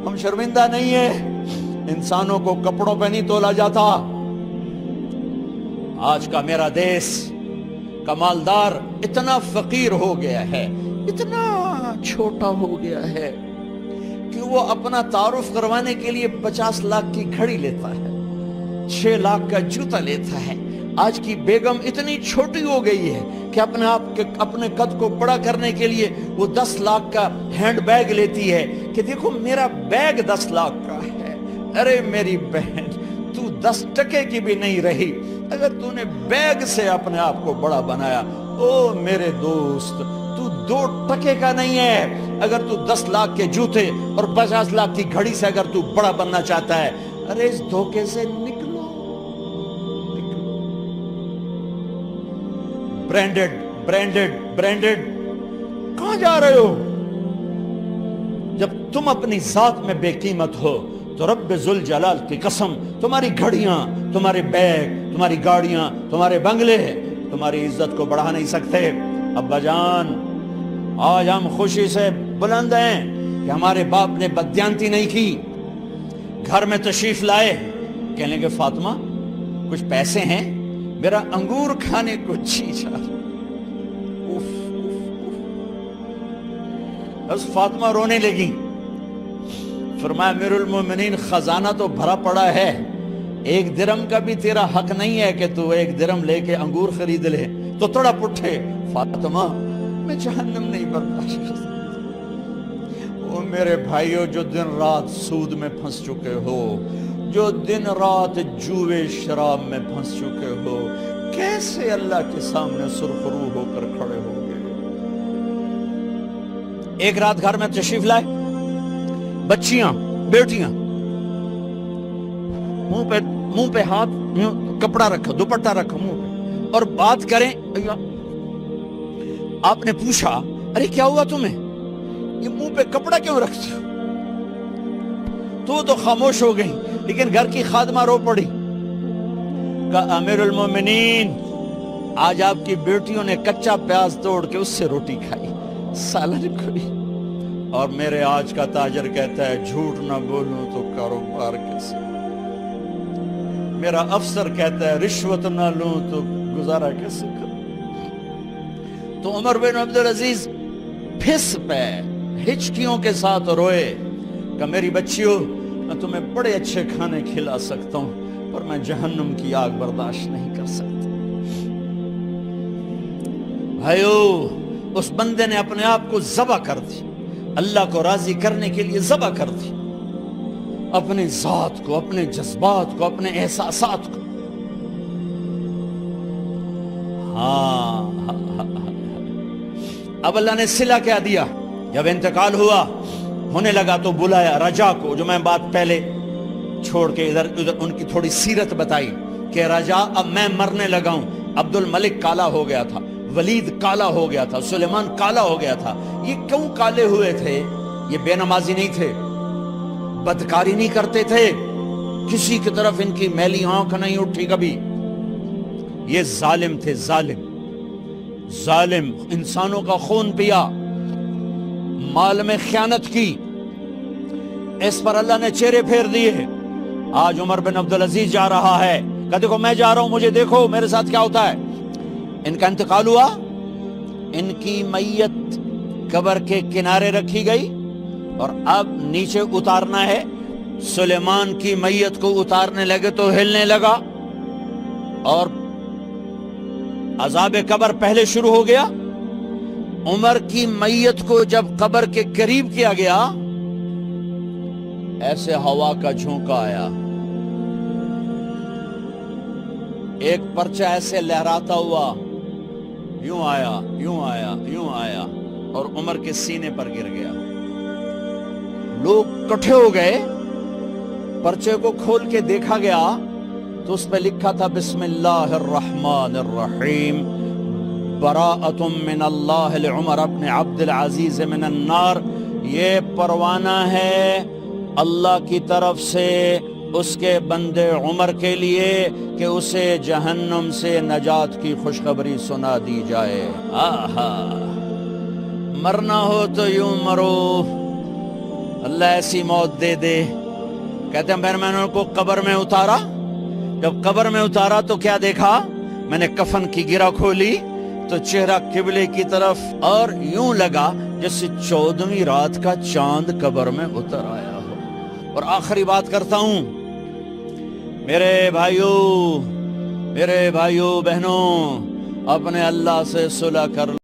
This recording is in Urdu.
ہم شرمندہ نہیں ہیں، انسانوں کو کپڑوں پہ نہیں تولا جاتا۔ آج کا میرا دیس کا مالدار اتنا فقیر ہو گیا ہے، اتنا چھوٹا ہو گیا ہے کہ وہ اپنا تعارف کروانے کے لیے 50 لاکھ کی گھڑی لیتا ہے، 6 لاکھ کا جوتا لیتا ہے۔ آج کی بیگم اتنی چھوٹی ہو گئی ہے کہ اپنے قد کو بڑا کرنے کے لیے وہ 10 لاکھ کا ہینڈ بیگ لیتی ہے کہ دیکھو میرا بیگ 10 لاکھ کا ہے۔ ارے میری بہن، تو 10 ٹکے کی بھی نہیں رہی اگر تو نے بیگ سے اپنے آپ کو بڑا بنایا۔ او میرے دوست، تو 2 ٹکے کا نہیں ہے اگر تو 10 لاکھ کے جوتے اور 50 لاکھ کی گھڑی سے اگر تو بڑا بننا چاہتا ہے۔ ارے اس دھوکے سے نکلو۔ برینڈڈ برینڈڈ برینڈڈ، کہاں جا رہے ہو؟ جب تم اپنی ذات میں بے قیمت ہو تو رب ذوالجلال کی قسم، تمہاری گھڑیاں، تمہارے بیگ، تمہاری گاڑیاں، تمہارے بنگلے تمہاری عزت کو بڑھا نہیں سکتے۔ ابا جان، آج ہم خوشی سے بلند ہیں کہ ہمارے باپ نے بددیانتی نہیں کی۔ گھر میں تشریف لائے، کہنے لگے فاطمہ کچھ پیسے ہیں، میرا انگور کھانے کو جی چاہ رہا۔ بس فاطمہ رونے لگی۔ فرمایا امیر المومنین، خزانہ تو بھرا پڑا ہے، 1 درم کا بھی تیرا حق نہیں ہے کہ تو 1 درم لے کے انگور خرید لے۔ تو تڑپ اٹھے، فاطمہ میں جہنم نہیں برداشت کر سکتا۔ وہ میرے بھائیوں جو دن رات سود میں پھنس چکے ہو، جو دن رات جوئے شراب میں پھنس چکے ہو، کیسے اللہ کے سامنے سرخرو ہو کر کھڑے ہو گئے؟ ایک رات گھر میں تشریف لائے، بچیاں، بیٹیاں، منہ پہ ہاتھ، کپڑا رکھا، دوپٹہ رکھا منہ پہ، اور بات کریں۔ آپ نے پوچھا ارے کیا ہوا تمہیں، یہ منہ پہ کپڑا کیوں رکھتے ہو؟ تو خاموش ہو گئی، لیکن گھر کی خادمہ رو پڑی۔ کہا امیر المومنین، آج آپ کی بیٹیوں نے کچا پیاز توڑ کے اس سے روٹی کھائی، سالن کھائی، اور میرے آج کا تاجر کہتا ہے جھوٹ نہ بولوں تو کاروبار کیسے؟ میرا افسر کہتا ہے رشوت نہ لوں تو گزارا کیسے کروں؟ تو عمر بن عبدالعزیز پھس پہ ہچکیوں کے ساتھ روئے کہ میری بچیوں، میں تمہیں بڑے اچھے کھانے کھلا سکتا ہوں پر میں جہنم کی آگ برداشت نہیں کر سکتا۔ بھائیو، اس بندے نے اپنے آپ کو ذبح کر دی، اللہ کو راضی کرنے کے لیے ذبح کر دی، اپنی ذات کو، اپنے جذبات کو، اپنے احساسات کو۔ اب اللہ نے صلہ کیا دیا؟ جب انتقال ہوا، ہونے لگا تو بلایا رجا کو، جو میں بات پہلے چھوڑ کے ادھر ان کی تھوڑی سیرت بتائی کہ رجا اب میں مرنے لگا ہوں۔ عبد الملک کالا ہو گیا تھا، ولید کالا ہو گیا تھا، سلیمان کالا ہو گیا تھا۔ یہ کیوں کالے ہوئے تھے؟ یہ بے نمازی نہیں تھے، بدکاری نہیں کرتے تھے، کسی کی طرف ان کی میلی آنکھ نہیں اٹھی کبھی۔ یہ ظالم تھے، ظالم ظالم، انسانوں کا خون پیا، مال میں خیانت کی، اس پر اللہ نے چہرے پھیر دیے۔ آج عمر بن عبدالعزیز جا رہا ہے کہ دیکھو میں جا رہا ہوں، مجھے دیکھو میرے ساتھ کیا ہوتا ہے۔ ان کا انتقال ہوا، ان کی میت قبر کے کنارے رکھی گئی، اور اب نیچے اتارنا ہے۔ سلیمان کی میت کو اتارنے لگے تو ہلنے لگا، اور عذاب قبر پہلے شروع ہو گیا۔ عمر کی میت کو جب قبر کے قریب کیا گیا، ایسے ہوا کا جھونکا آیا، ایک پرچہ ایسے لہراتا ہوا، یوں آیا، یوں آیا، یوں آیا، اور عمر کے سینے پر گر گیا۔ لوگ کٹھے ہو گئے، پرچے کو کھول کے دیکھا گیا تو اس پہ لکھا تھا بسم اللہ الرحمن الرحیم، براءۃ من اللہ لعمر بن عبد العزیز من النار۔ یہ پروانہ ہے اللہ کی طرف سے اس کے بندے عمر کے لیے کہ اسے جہنم سے نجات کی خوشخبری سنا دی جائے۔ آہا، مرنا ہو تو یوں مرو، اللہ ایسی موت دے دے. کہتے ہیں پھر میں نے ان کو قبر میں اتارا. جب قبر میں اتارا تو کیا دیکھا؟ میں نے کفن کی گرہ کھولی تو چہرہ قبلے کی طرف، اور یوں لگا جیسے 14ویں رات کا چاند قبر میں اتر آیا ہو. اور آخری بات کرتا ہوں، میرے بھائیوں بہنوں، اپنے اللہ سے صلح کر